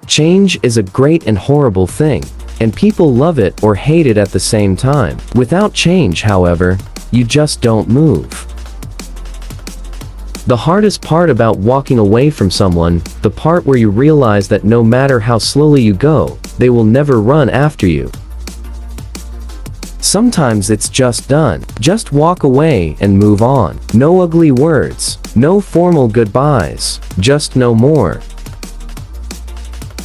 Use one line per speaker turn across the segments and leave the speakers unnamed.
Change is a great and horrible thing, and people love it or hate it at the same time. Without change, however, you just don't move. The hardest part about walking away from someone, the part where you realize that no matter how slowly you go, they will never run after you. Sometimes it's just done. Just walk away and move on. No ugly words, no formal goodbyes, just no more.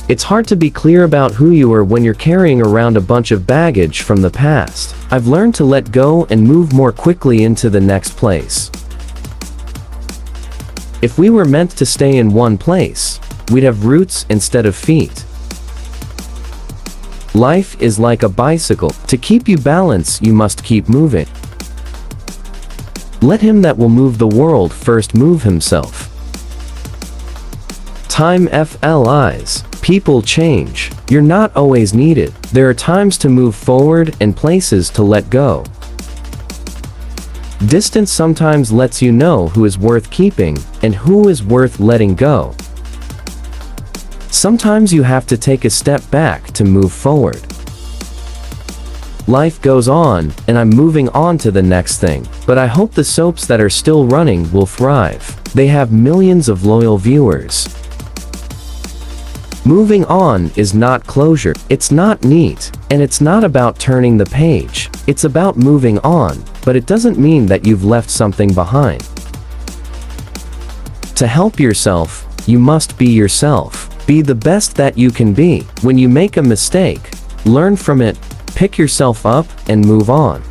It's hard to be clear about who you are when you're carrying around a bunch of baggage from the past. I've learned to let go and move more quickly into the next place. If we were meant to stay in one place, we'd have roots instead of feet. Life is like a bicycle. To keep you balanced, you must keep moving. Let him that will move the world first move himself. Time flies. People change. You're not always needed. There are times to move forward and places to let go. Distance sometimes lets you know who is worth keeping and who is worth letting go. Sometimes you have to take a step back to move forward. Life goes on, and I'm moving on to the next thing. But I hope the soaps that are still running will thrive. They have millions of loyal viewers. Moving on is not closure. It's not neat, and it's not about turning the page. It's about moving on, but it doesn't mean that you've left something behind. To help yourself, you must be yourself. Be the best that you can be. When you make a mistake, learn from it, pick yourself up, and move on.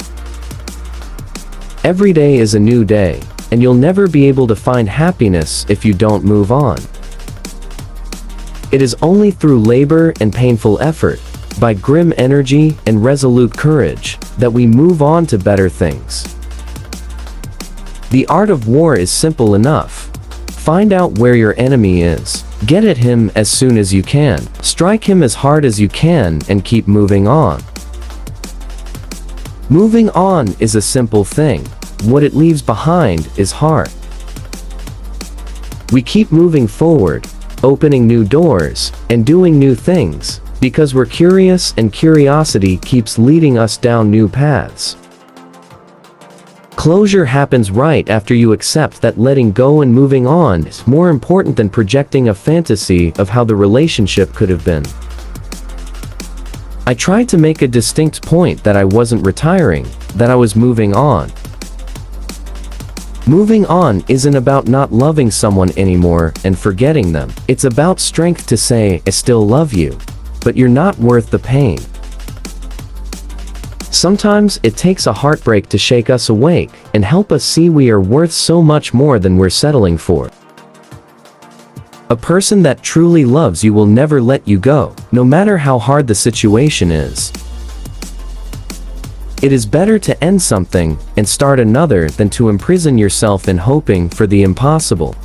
Every day is a new day, and you'll never be able to find happiness if you don't move on. It is only through labor and painful effort, by grim energy and resolute courage, that we move on to better things. The art of war is simple enough. Find out where your enemy is. Get at him as soon as you can. Strike him as hard as you can and keep moving on. Moving on is a simple thing. What it leaves behind is hard. We keep moving forward, opening new doors, and doing new things, because we're curious and curiosity keeps leading us down new paths. Closure happens right after you accept that letting go and moving on is more important than projecting a fantasy of how the relationship could have been. I tried to make a distinct point that I wasn't retiring, that I was moving on. Moving on isn't about not loving someone anymore and forgetting them. It's about strength to say, I still love you, but you're not worth the pain. Sometimes it takes a heartbreak to shake us awake and help us see we are worth so much more than we're settling for. A person that truly loves you will never let you go, no matter how hard the situation is. It is better to end something and start another than to imprison yourself in hoping for the impossible.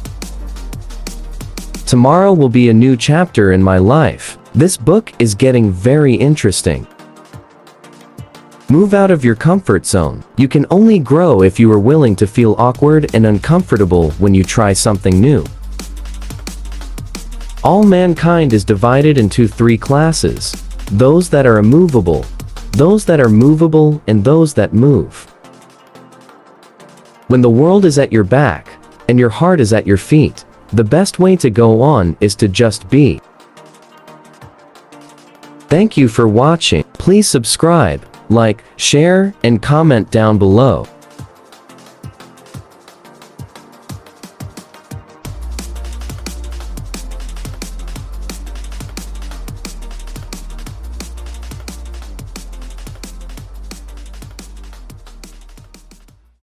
Tomorrow will be a new chapter in my life. This book is getting very interesting. Move out of your comfort zone. You can only grow if you are willing to feel awkward and uncomfortable when you try something new. All mankind is divided into three classes: those that are immovable, those that are movable, and those that move. When the world is at your back, and your heart is at your feet, the best way to go on is to just be. Thank you for watching. Please subscribe, like, share, and comment down below.